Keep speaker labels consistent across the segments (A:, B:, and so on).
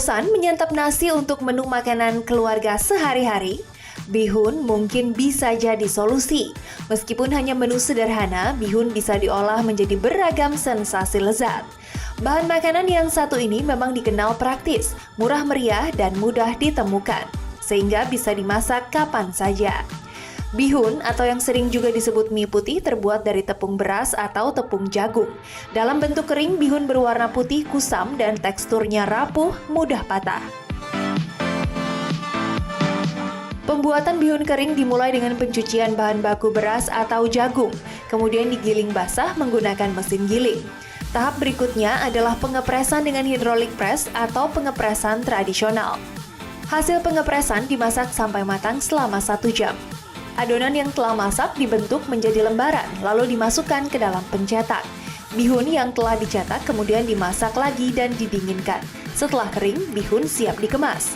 A: Bosan menyantap nasi untuk menu makanan keluarga sehari-hari? Bihun mungkin bisa jadi solusi. Meskipun hanya menu sederhana, bihun bisa diolah menjadi beragam sensasi lezat. Bahan makanan yang satu ini memang dikenal praktis, murah meriah, dan mudah ditemukan, sehingga bisa dimasak kapan saja. Bihun atau yang sering juga disebut mie putih terbuat dari tepung beras atau tepung jagung. Dalam bentuk kering, bihun berwarna putih kusam dan teksturnya rapuh, mudah patah. Pembuatan bihun kering dimulai dengan pencucian bahan baku beras atau jagung, kemudian digiling basah menggunakan mesin giling. Tahap berikutnya adalah pengepresan dengan hydraulic press atau pengepresan tradisional. Hasil pengepresan dimasak sampai matang selama 1 jam. Adonan yang telah masak dibentuk menjadi lembaran, lalu dimasukkan ke dalam pencetak. Bihun yang telah dicetak kemudian dimasak lagi dan didinginkan. Setelah kering, bihun siap dikemas.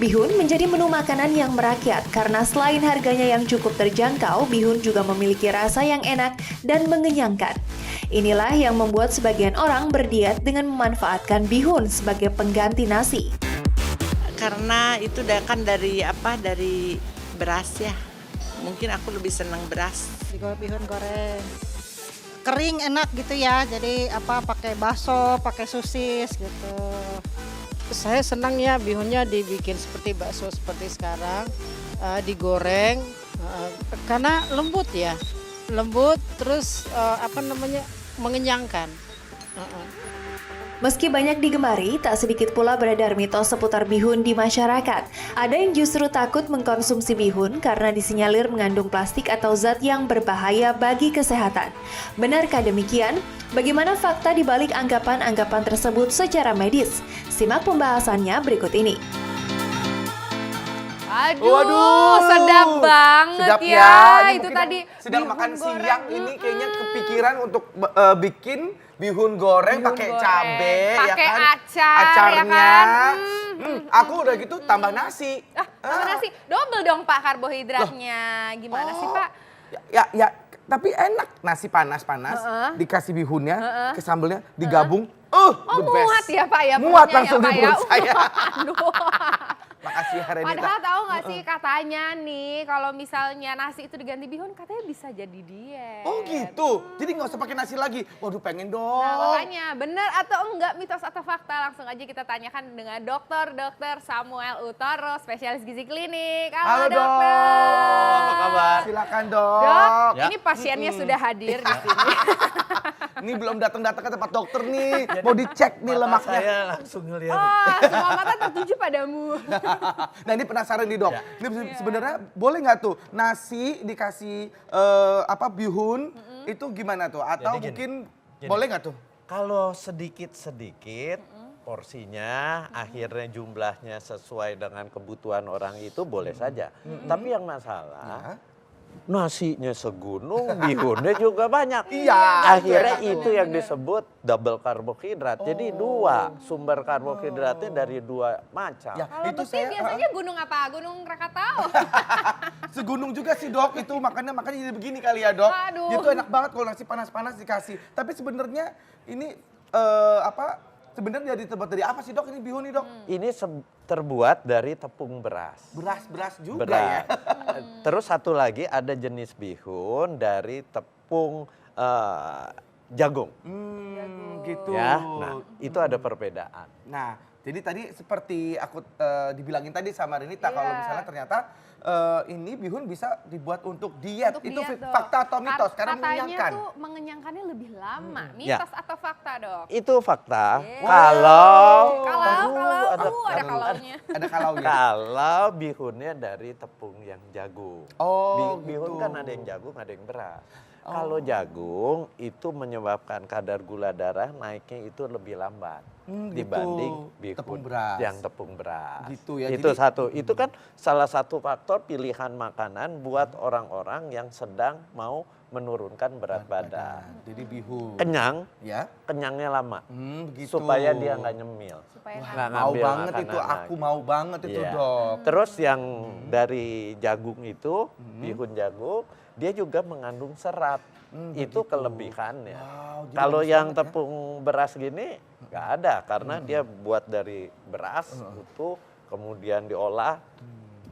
A: Bihun menjadi menu makanan yang merakyat karena selain harganya yang cukup terjangkau, bihun juga memiliki rasa yang enak dan mengenyangkan. Inilah yang membuat sebagian orang berdiet dengan memanfaatkan bihun sebagai pengganti nasi.
B: Karena itu kan dari beras ya. Mungkin aku lebih senang beras.
C: Bihun goreng. Kering enak gitu ya. Jadi pakai bakso, pakai sosis gitu.
D: Saya senang ya bihunnya dibikin seperti bakso seperti sekarang, digoreng karena lembut ya. Lembut terus mengenyangkan.
A: Meski banyak digemari, tak sedikit pula beredar mitos seputar bihun di masyarakat. Ada yang justru takut mengkonsumsi bihun karena disinyalir mengandung plastik atau zat yang berbahaya bagi kesehatan. Benarkah demikian? Bagaimana fakta di balik anggapan-anggapan tersebut secara medis? Simak pembahasannya berikut ini.
E: Waduh, sedap banget
F: sedap
E: ya.
F: Ini
E: Itu
F: mungkin
E: tadi
F: sedang
E: bihun
F: makan
E: goreng.
F: siang ini kayaknya kepikiran untuk bikin bihun goreng pakai
E: goreng.
F: cabe ya
E: Pakai
F: kan.
E: acar,
F: Acarnya.
E: ya kan?
F: Aku udah gitu tambah nasi.
E: Tambah nasi, double dong Pak karbohidratnya. Gimana sih Pak?
F: Ya, tapi enak nasi panas-panas dikasih bihunnya ke sambelnya digabung. The best.
E: Muat ya Pak ya?
F: Muat
E: perutnya
F: langsung
E: ya,
F: di
E: Pak,
F: perut
E: ya?
F: saya.
E: Aduh.
F: Makasih ya Renita.
E: Padahal tahu nggak sih katanya nih kalau misalnya nasi itu diganti bihun katanya bisa jadi diet.
F: Oh gitu, jadi nggak usah pakai nasi lagi. Waduh pengen dong.
E: Nah makanya benar atau enggak mitos atau fakta langsung aja kita tanyakan dengan Dr. Samuel Utoro, spesialis gizi klinik. Halo
F: Dok.
E: dokter.
F: Apa kabar? Silakan dok.
E: Dok, ini pasiennya sudah hadir di sini.
F: Ini belum datang-datang ke tempat dokter nih, mau dicek nih
G: Mata
F: lemaknya.
G: saya langsung ngeliat.
E: Oh, semua mata tertuju padamu.
F: Nah ini penasaran nih dok, ini sebenarnya boleh nggak tuh nasi dikasih bihun itu gimana tuh? Atau
G: Jadi
F: mungkin
G: gini.
F: boleh nggak tuh?
G: Kalau sedikit-sedikit porsinya akhirnya jumlahnya sesuai dengan kebutuhan orang itu boleh saja. Tapi yang masalah nasinya segunung, bihunnya juga banyak.
F: Iya.
G: Akhirnya itu yang disebut double karbohidrat. Jadi dua sumber karbohidratnya dari dua macam.
F: Ya,
E: Kalau
F: itu
E: besi biasanya gunung apa? Gunung Krakatau.
F: segunung juga sih dok, itu makanya jadi begini kali ya dok.
E: Aduh.
F: Itu enak banget kalau nasi panas-panas dikasih. Tapi sebenarnya ini sebenarnya terbuat dari apa sih dok ini bihun nih dok?
G: Ini terbuat dari tepung beras.
F: Beras juga
G: Beras.
F: ya.
G: Terus satu lagi ada jenis bihun dari tepung jagung.
F: Gitu.
G: Ya, nah itu ada perbedaan.
F: Nah, jadi tadi seperti aku dibilangin tadi sama Renita kalau misalnya ternyata ini bihun bisa dibuat untuk diet.
E: Untuk
F: itu
E: diet, Dok.
F: fakta atau mitos? Karena
E: Katanya
F: mengenyangkan.
E: tuh mengenyangkannya lebih lama.
G: Ya.
E: Mitos atau fakta dok?
G: Itu fakta.
E: Kalau
G: Aduh,
E: ada kalaunya.
F: Ada kalaunya.
G: Kalau bihunnya dari tepung yang jagung.
F: Oh,
G: Bihun
F: gitu.
G: kan ada yang jagung, ada yang beras. Kalau jagung itu menyebabkan kadar gula darah naiknya itu lebih lambat dibanding bihun
F: tepung beras.
G: yang tepung beras.
F: Gitu ya,
G: Itu
F: jadi-
G: satu. Itu kan salah satu faktor pilihan makanan buat orang-orang yang sedang mau menurunkan berat badan.
F: Jadi bihun.
G: Kenyang,
F: Ya.
G: kenyangnya lama.
F: Begitu.
G: supaya dia nggak nyemil.
E: Supaya
G: Nggak
F: Mau
G: ngambil
F: banget itu,
G: makanan
F: aku
G: lagi.
F: mau banget itu
G: Iya.
F: dok.
G: Terus yang dari jagung itu, bihun jagung, dia juga mengandung serat. Itu
F: begitu.
G: kelebihannya.
F: Wow, jadi
G: Kalau
F: bagus
G: yang
F: banget ya.
G: tepung beras gini, Nggak ada, karena dia buat dari beras utuh, kemudian diolah,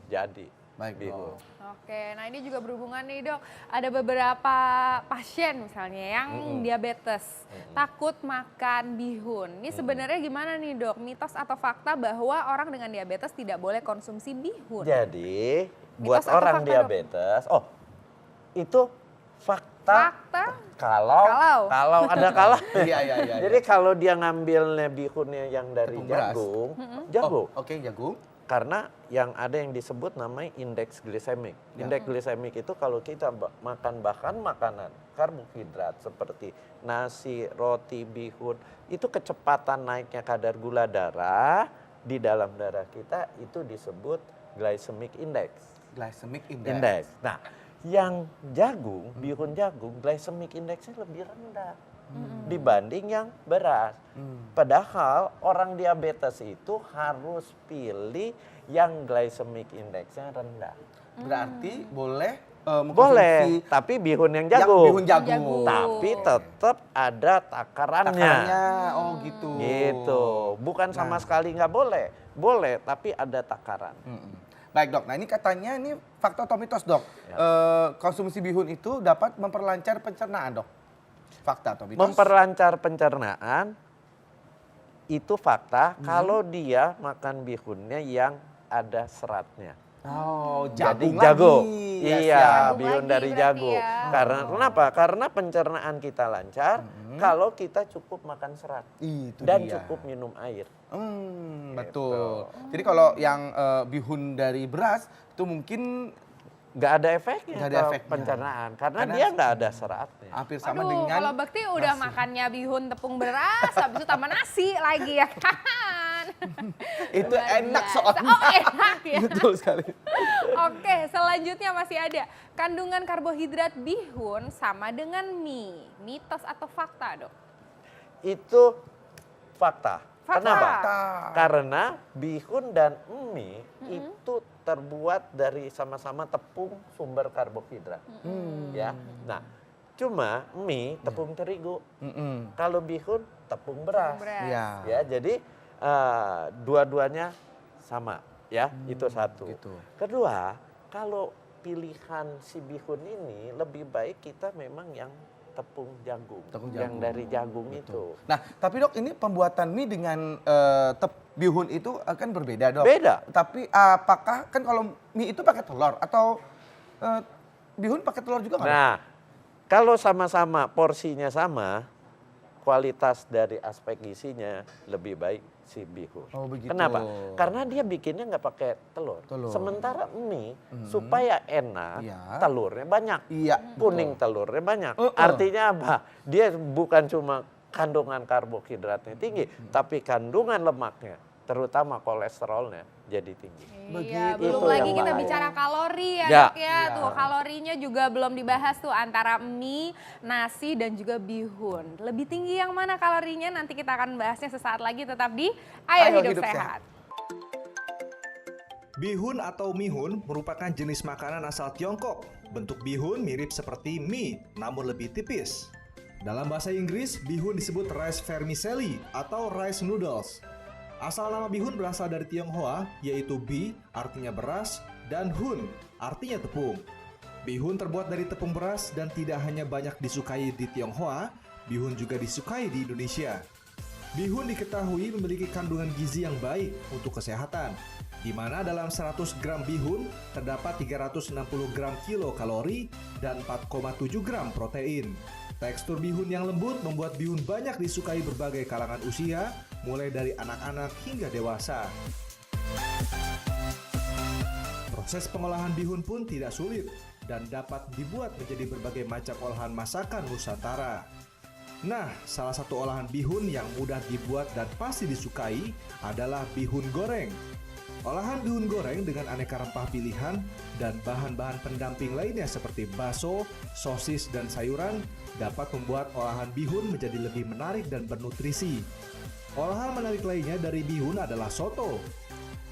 G: jadi
F: Baik,
G: bihun.
F: Dok.
E: Oke, nah ini juga berhubungan nih dok. Ada beberapa pasien misalnya yang diabetes, takut makan bihun. Ini sebenarnya gimana nih dok? Mitos atau fakta bahwa orang dengan diabetes tidak boleh konsumsi bihun?
G: Jadi
E: Mitos
G: buat
E: atau
G: orang
E: fakta, Dok?
G: diabetes, itu fakta.
E: Fakta?
G: Kalau ada kalah.
F: Iya.
G: Jadi kalau dia ngambilnya bihunnya yang dari
F: Tepung beras.
G: jagung, jagung.
F: Oke, jagung.
G: Karena yang ada yang disebut namanya indeks glisemik. Indeks glisemik itu kalau kita makan bahkan makanan karbohidrat seperti nasi, roti, bihun, itu kecepatan naiknya kadar gula darah di dalam darah kita itu disebut glycemic index.
F: Glycemic index.
G: Index. Nah, yang jagung, bihun jagung, glycemic indexnya lebih rendah dibanding yang beras. Padahal orang diabetes itu harus pilih yang glycemic indexnya rendah.
F: Berarti boleh
G: Boleh, tapi bihun yang jagung.
F: bihun jagung.
G: Tapi tetap ada takarannya.
F: Takarannya, oh gitu.
G: Gitu. Bukan sama sekali nggak boleh. Boleh, tapi ada takaran.
F: Baik dok, nah ini katanya ini fakta atau mitos dok. Konsumsi bihun itu dapat memperlancar pencernaan dok. Fakta atau mitos?
G: Memperlancar pencernaan itu fakta kalau dia makan bihunnya yang ada seratnya.
F: Oh,
G: Jadi
F: jagung
G: jagung.
F: lagi.
G: Iya,
E: Jagung
G: bihun
E: lagi
G: dari
E: berarti
G: jagung.
E: ya.
G: Karena kenapa? Karena pencernaan kita lancar kalau kita cukup makan serat
F: Itu
G: dan
F: dia.
G: cukup minum air.
F: Betul. Jadi kalau yang bihun dari beras itu mungkin
G: Nggak ada efeknya
F: Nggak ada
G: ke
F: efeknya.
G: pencernaan karena
F: Karena
G: dia nggak ada seratnya.
F: hampir sama
E: Aduh,
F: dengan
E: kalau Bakti udah makannya bihun tepung beras, habis itu tambah nasi lagi ya kan?
F: itu
E: Luar
F: enak
E: biasa.
F: soalnya.
E: Oh enak ya.
F: Betul sekali.
E: Oke, selanjutnya masih ada. Kandungan karbohidrat bihun sama dengan mie. Mitos atau fakta dok?
G: Itu fakta.
E: Fakta.
G: Kenapa? Karena bihun dan mie itu terbuat dari sama-sama tepung sumber karbohidrat. Ya. Nah, cuma mie tepung terigu. Kalau bihun tepung beras.
F: Iya.
G: Ya, jadi dua-duanya sama, ya. Itu satu.
F: Gitu.
G: Kedua, kalau pilihan si bihun ini lebih baik kita memang yang tepung jagung, yang dari jagung itu.
F: Nah, tapi dok ini pembuatan mie dengan bihun itu kan berbeda dok.
G: Beda.
F: Tapi apakah kan kalau mie itu pakai telur atau bihun pakai telur juga nggak? Dok?
G: Nah, kalau sama-sama porsinya sama, kualitas dari aspek gizinya lebih baik si bihun.
F: Oh, begitu.
G: Kenapa? Karena dia bikinnya nggak pakai telur. Sementara mie supaya enak,
F: Iya.
G: telurnya banyak.
F: Iya.
G: Kuning telurnya banyak. Artinya apa? Dia bukan cuma kandungan karbohidratnya tinggi, tapi kandungan lemaknya, terutama kolesterolnya jadi tinggi.
E: Iya,
F: Begitu.
E: belum
G: Itu
E: lagi
G: yang
E: kita
G: bahaya.
E: bicara kalori ya,
G: Ya.
E: dok ya. Tuh kalorinya juga belum dibahas tuh antara mie, nasi dan juga bihun. Lebih tinggi yang mana kalorinya? Nanti kita akan bahasnya sesaat lagi, tetap di Ayo Hidup Sehat.
H: Bihun atau mihun merupakan jenis makanan asal Tiongkok. Bentuk bihun mirip seperti mie, namun lebih tipis. Dalam bahasa Inggris, bihun disebut rice vermicelli atau rice noodles. Asal nama bihun berasal dari Tionghoa, yaitu bi, artinya beras, dan hun, artinya tepung. Bihun terbuat dari tepung beras dan tidak hanya banyak disukai di Tionghoa, bihun juga disukai di Indonesia. Bihun diketahui memiliki kandungan gizi yang baik untuk kesehatan, di mana dalam 100 gram bihun terdapat 360 gram kilokalori dan 4,7 gram protein. Tekstur bihun yang lembut membuat bihun banyak disukai berbagai kalangan usia, mulai dari anak-anak hingga dewasa. Proses pengolahan bihun pun tidak sulit dan dapat dibuat menjadi berbagai macam olahan masakan Nusantara. Nah, salah satu olahan bihun yang mudah dibuat dan pasti disukai adalah bihun goreng. Olahan bihun goreng dengan aneka rempah pilihan dan bahan-bahan pendamping lainnya seperti bakso, sosis, dan sayuran dapat membuat olahan bihun menjadi lebih menarik dan bernutrisi. Olahan menarik lainnya dari bihun adalah soto.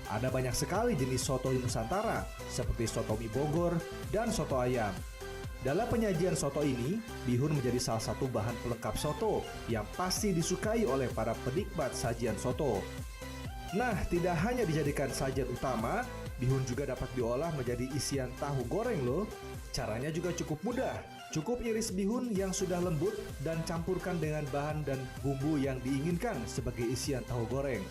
H: Ada banyak sekali jenis soto di Nusantara seperti soto mie Bogor dan soto ayam. Dalam penyajian soto ini, bihun menjadi salah satu bahan pelengkap soto yang pasti disukai oleh para penikmat sajian soto. Nah, tidak hanya dijadikan sajian utama, bihun juga dapat diolah menjadi isian tahu goreng loh. Caranya juga cukup mudah. Cukup iris bihun yang sudah lembut dan campurkan dengan bahan dan bumbu yang diinginkan sebagai isian tahu goreng.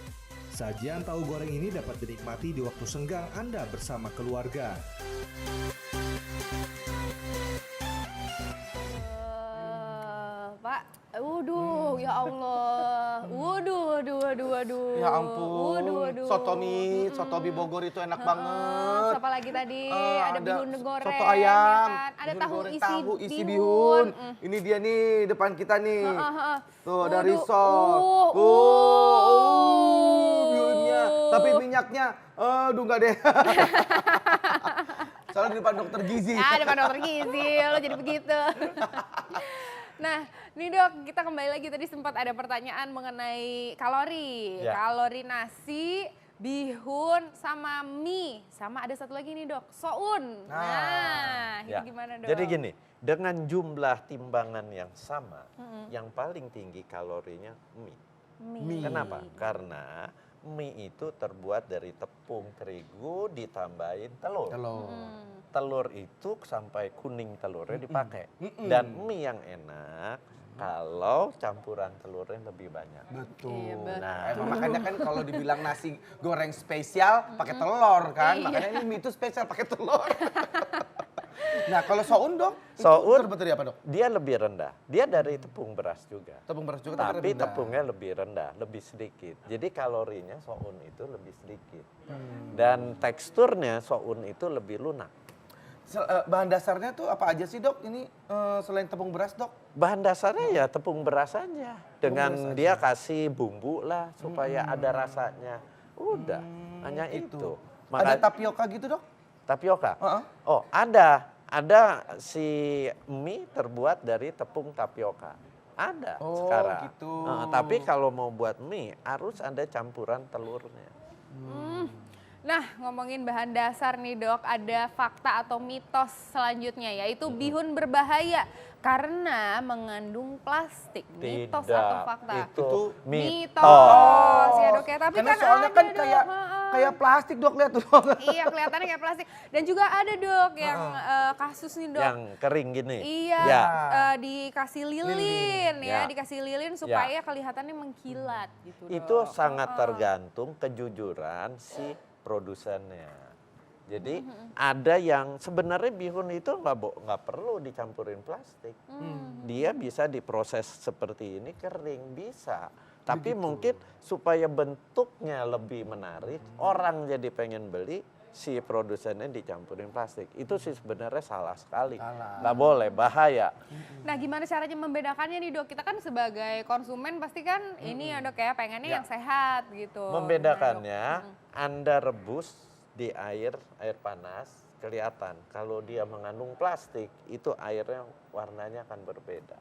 H: Sajian tahu goreng ini dapat dinikmati di waktu senggang Anda bersama keluarga.
E: Pak, waduh, ya Allah, waduh.
F: Ya ampun, soto mie, soto mie Bogor itu enak banget.
E: Siapa lagi tadi? Ada bihun goreng,
F: soto ayam,
E: ya kan? Ada
F: bihun
E: tahu
F: goreng,
E: isi,
F: tahu isi bihun. Ini dia nih depan kita nih. Tuh ada risol. Bihunnya. Tapi minyaknya, aduh enggak deh. Soalnya di depan dokter gizi.
E: Ya, depan dokter gizi, lo jadi begitu. Nah, nih Dok, kita kembali lagi tadi sempat ada pertanyaan mengenai kalori.
G: Ya.
E: Kalori nasi, bihun, sama mie. Sama ada satu lagi nih Dok, soun. Nah,
G: Ya.
E: itu gimana Dok?
G: Jadi gini, dengan jumlah timbangan yang sama, yang paling tinggi kalorinya mie.
E: Mie.
G: Kenapa? Karena mie itu terbuat dari tepung terigu ditambahin telur. Telur itu sampai kuning telurnya dipakai. Dan mie yang enak kalau campuran telurnya lebih banyak.
F: Betul.
E: Iya, betul.
G: Nah,
F: Makanya kan kalau dibilang nasi goreng spesial pakai telur kan.
E: Iya.
F: Makanya ini mie itu spesial pakai telur. Nah kalau soun Dok,
G: Soun,
F: itu terbuat dari apa Dok?
G: dia lebih rendah. Dia dari tepung beras juga.
F: Tepung beras juga
G: Tapi
F: rendah.
G: tepungnya lebih rendah, lebih sedikit. Jadi kalorinya soun itu lebih sedikit. Dan teksturnya soun itu lebih lunak.
F: Bahan dasarnya tuh apa aja sih Dok? Ini selain tepung beras Dok?
G: Bahan dasarnya ya tepung beras saja. Dengan
F: beras
G: dia kasih bumbu lah supaya ada rasanya. Udah, hanya itu.
F: Ada tapioka gitu Dok?
G: Tapioka?
F: Heeh.
G: Oh ada. Ada si mie terbuat dari tepung tapioka. Ada
F: Oh,
G: sekarang.
F: gitu.
G: Tapi kalau mau buat mie harus ada campuran telurnya.
E: Nah, ngomongin bahan dasar nih Dok, ada fakta atau mitos selanjutnya yaitu bihun berbahaya karena mengandung plastik. Mitos
G: Tidak,
E: atau fakta?
G: itu
E: mitos ya Dok ya. Tapi
F: Karena
E: kan
F: soalnya
E: ada
F: kan
E: Dok.
F: kayak plastik Dok, lihat tuh Dok.
E: Iya, kelihatannya kayak plastik. Dan juga ada Dok yang kasus nih Dok.
G: Yang kering gini.
E: Iya,
G: Ya.
E: dikasih lilin ya,
G: Ya.
E: dikasih lilin supaya kelihatannya mengkilat gitu.
G: Itu
E: Dok.
G: sangat tergantung kejujuran si produsennya. Jadi ada yang sebenarnya bihun itu nggak perlu dicampurin plastik. Dia bisa diproses seperti ini kering bisa. Tapi mungkin supaya bentuknya lebih menarik, orang jadi pengen beli, si produsennya dicampurin plastik. Itu sih sebenarnya salah sekali. Nggak boleh, bahaya.
E: Nah, gimana caranya membedakannya nih Dok? Kita kan sebagai konsumen pasti kan ini ya Dok ya, pengennya yang sehat gitu.
G: Membedakannya, Anda rebus di air panas, kelihatan. Kalau dia mengandung plastik, itu airnya warnanya akan berbeda.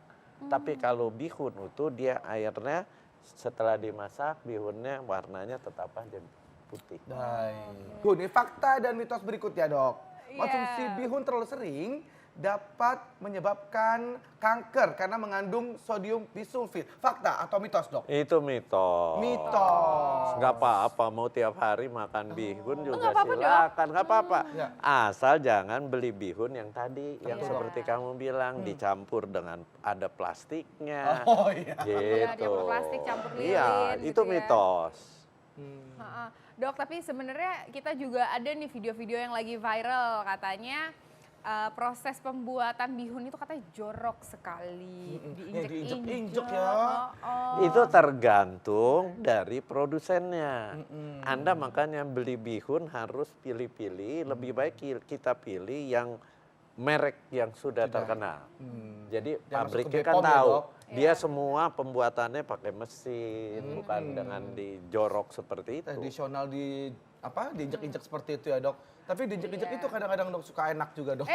G: Tapi kalau bihun utuh, dia airnya setelah dimasak, bihunnya warnanya tetap aja putih.
F: Baik. Ini fakta dan mitos berikutnya Dok. Konsumsi bihun terlalu sering dapat menyebabkan kanker karena mengandung sodium bisulfit. Fakta atau mitos Dok?
G: Itu mitos.
F: Mitos.
G: Nggak apa-apa, mau tiap hari makan bihun juga
E: nggak apa-apa,
G: silakan, nggak apa-apa.
F: Ya.
G: Asal jangan beli bihun yang tadi, yang seperti kamu bilang, dicampur dengan ada plastiknya.
F: Oh iya.
G: Gitu.
E: Ya, dicampur plastik, campur lilin
G: Iya,
E: gitu
G: itu
E: ya.
G: mitos.
E: Ha-ha. Dok, tapi sebenarnya kita juga ada nih video-video yang lagi viral katanya proses pembuatan bihun itu katanya jorok sekali,
F: diinjek-injek ya.
G: Itu tergantung dari produsennya. Anda makanya beli bihun harus pilih-pilih, lebih baik kita pilih yang merek yang sudah terkenal. Jadi
F: Jangan masuk
G: pabriknya
F: ke
G: kan
F: Bepom ya,
G: tahu.
F: Dok.
G: Dia semua pembuatannya pakai mesin, bukan dengan dijorok seperti itu.
F: Tradisional diinjek-injek seperti itu ya Dok. Tapi diinjek-injek itu kadang-kadang Dok suka enak juga Dok.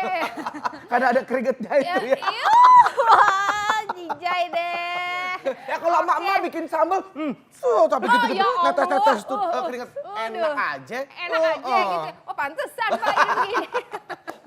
F: Karena ada keringetnya itu ya.
E: Wah, jijai deh.
F: Ya kalau emak-emak bikin sambal, sampai gitu-gitu,
E: ya
F: netes-netes tuh
E: Allah.
F: keringet.
E: Aduh.
F: Enak aja.
E: Enak aja gitu. Oh, pantesan Pak ini gini.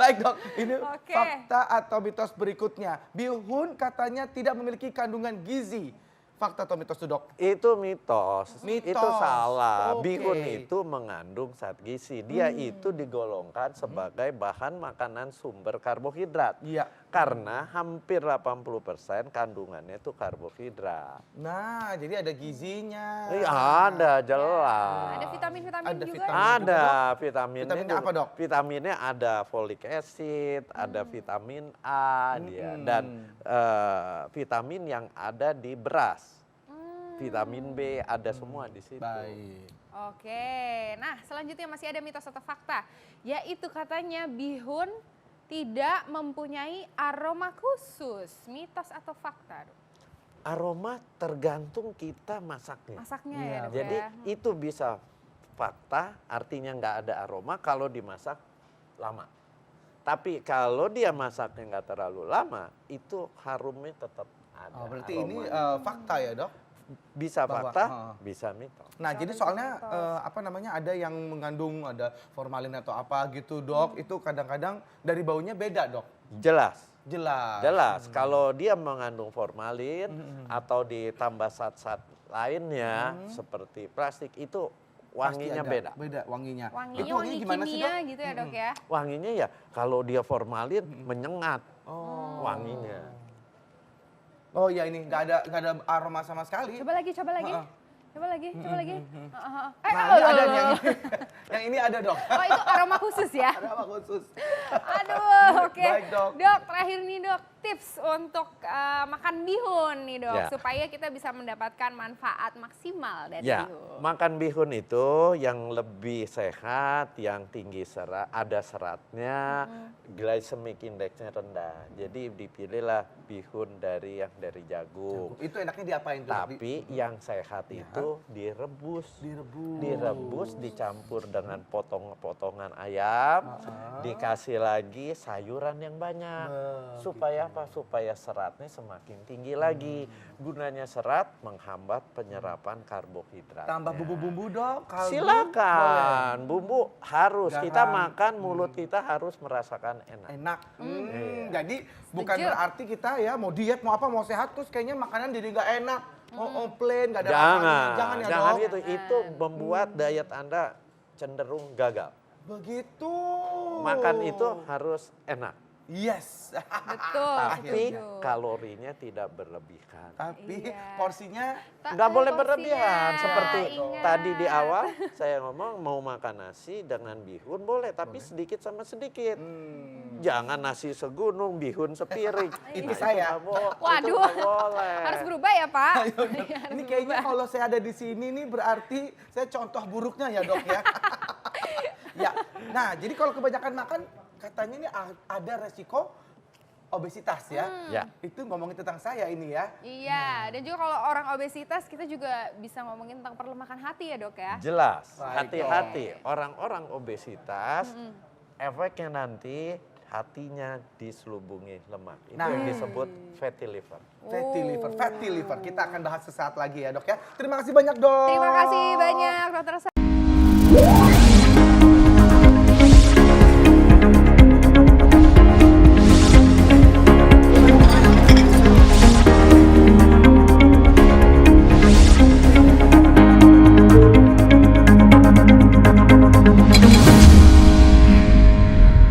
F: Baik dok, ini
E: Oke.
F: fakta atau mitos berikutnya. Bihun katanya tidak memiliki kandungan gizi. Fakta atau mitos tuh dok?
G: Itu mitos.
F: Mitos.
G: Itu salah.
F: Oke.
G: Bihun itu mengandung zat gizi. Dia itu digolongkan sebagai bahan makanan sumber karbohidrat.
F: Iya.
G: Karena hampir 80% kandungannya itu karbohidrat.
F: Nah, jadi ada gizinya.
G: Ada jelas.
E: Ada vitamin-vitamin
F: Ada
E: juga.
F: vitamin.
G: Ada vitaminnya.
F: Vitaminnya apa, Dok?
G: Vitaminnya ada folic acid, ada vitamin A, dia, dan vitamin yang ada di beras. Vitamin B ada semua di situ.
F: Baik.
E: Oke, nah selanjutnya masih ada mitos atau fakta, yaitu katanya bihun tidak mempunyai aroma khusus. Mitos atau fakta, Dok?
G: Aroma tergantung kita masaknya.
E: Masaknya
F: Iya,
E: ya, Dok
G: Jadi
E: ya.
G: itu bisa fakta, artinya nggak ada aroma kalau dimasak lama. Tapi kalau dia masaknya nggak terlalu lama, itu harumnya tetap ada.
F: Oh, berarti ini
G: aromanya.
F: fakta ya dok?
G: Bisa
F: bahwa-
G: fakta,
F: oh.
G: bisa mitos.
F: Nah, jadi
E: Bisa
F: soalnya
E: mitos.
F: apa namanya ada yang mengandung ada formalin atau apa gitu dok, itu kadang-kadang dari baunya beda dok.
G: Jelas.
F: Jelas.
G: Jelas, kalau dia mengandung formalin atau ditambah zat-zat lainnya seperti plastik itu
F: Pasti
G: wanginya
F: ada,
G: beda.
F: Beda wanginya.
E: Wanginya
F: Itu
E: wangi
F: gimana sih
E: kimia
F: dok?
E: gitu ya, Dok ya.
G: Wanginya ya kalau dia formalin menyengat
F: Oh.
G: wanginya.
F: Oh ya ini nggak ada aroma sama sekali.
E: Coba lagi, coba lagi.
F: Heeh.
E: Coba lagi, coba lagi.
F: Nah, ini ada yang yang ini ada dok.
E: Oh, itu aroma khusus ya.
F: Aroma khusus.
E: Aduh, oke.
F: Baik, Dok.
E: Dok, terakhir nih Dok, tips untuk makan bihun nih Dok,
G: Ya.
E: supaya kita bisa mendapatkan manfaat maksimal dari
G: Ya,
E: bihun.
G: makan bihun itu yang lebih sehat, yang tinggi serat, ada seratnya, glycemic indexnya rendah. Jadi dipilihlah bihun dari jagung.
F: Itu enaknya diapain tuh?
G: Tapi yang sehat itu direbus. Direbus, dicampur dengan potongan ayam, dikasih lagi sayuran yang banyak. Supaya apa? Supaya seratnya semakin tinggi lagi. Gunanya serat menghambat penyerapan karbohidrat.
F: Tambah bumbu-bumbu dok. Kaldu,
G: Silakan, bumbu harus. Kita
F: Garam.
G: makan, mulut kita harus merasakan enak.
F: enak.
G: Iya.
F: Jadi bukan
E: Setuju.
F: berarti kita ya mau diet mau apa mau sehat terus kayaknya makanan jadi nggak enak. Plain nggak ada
G: Jangan,
F: rasanya. Jangan ya
G: jangan
F: dok.
G: gitu. Itu membuat diet Anda cenderung gagal.
F: Begitu.
G: Makan itu harus enak.
F: Yes.
E: Betul,
G: Tapi
E: setuju.
G: kalorinya tidak berlebihan.
F: Tapi
E: Iya.
F: porsinya
G: Nggak boleh
E: porsinya,
G: berlebihan. Seperti
E: ingat.
G: tadi di awal saya ngomong mau makan nasi dengan bihun boleh. Tapi sedikit sama sedikit. Jangan nasi segunung, bihun sepiring.
F: Itu
G: Nah,
F: saya.
G: nggak bo- itu
E: Waduh,
G: nggak boleh.
E: harus berubah ya Pak.
F: ini kayaknya kalau saya ada di sini nih berarti saya contoh buruknya ya dok ya. Ya. Nah jadi kalau kebanyakan makan katanya ini ada resiko obesitas ya.
G: Ya.
F: Itu ngomongin tentang saya ini ya.
E: Iya, dan juga kalau orang obesitas kita juga bisa ngomongin tentang perlemakan hati ya Dok ya.
G: Jelas,
F: Baik,
G: hati-hati. Orang-orang obesitas, efeknya nanti hatinya diselubungi lemak. Itu
F: Nah.
G: yang disebut fatty liver.
F: Fatty liver. Kita akan bahas sesaat lagi ya dok ya. Terima kasih banyak dok.
E: Terima kasih banyak Dokter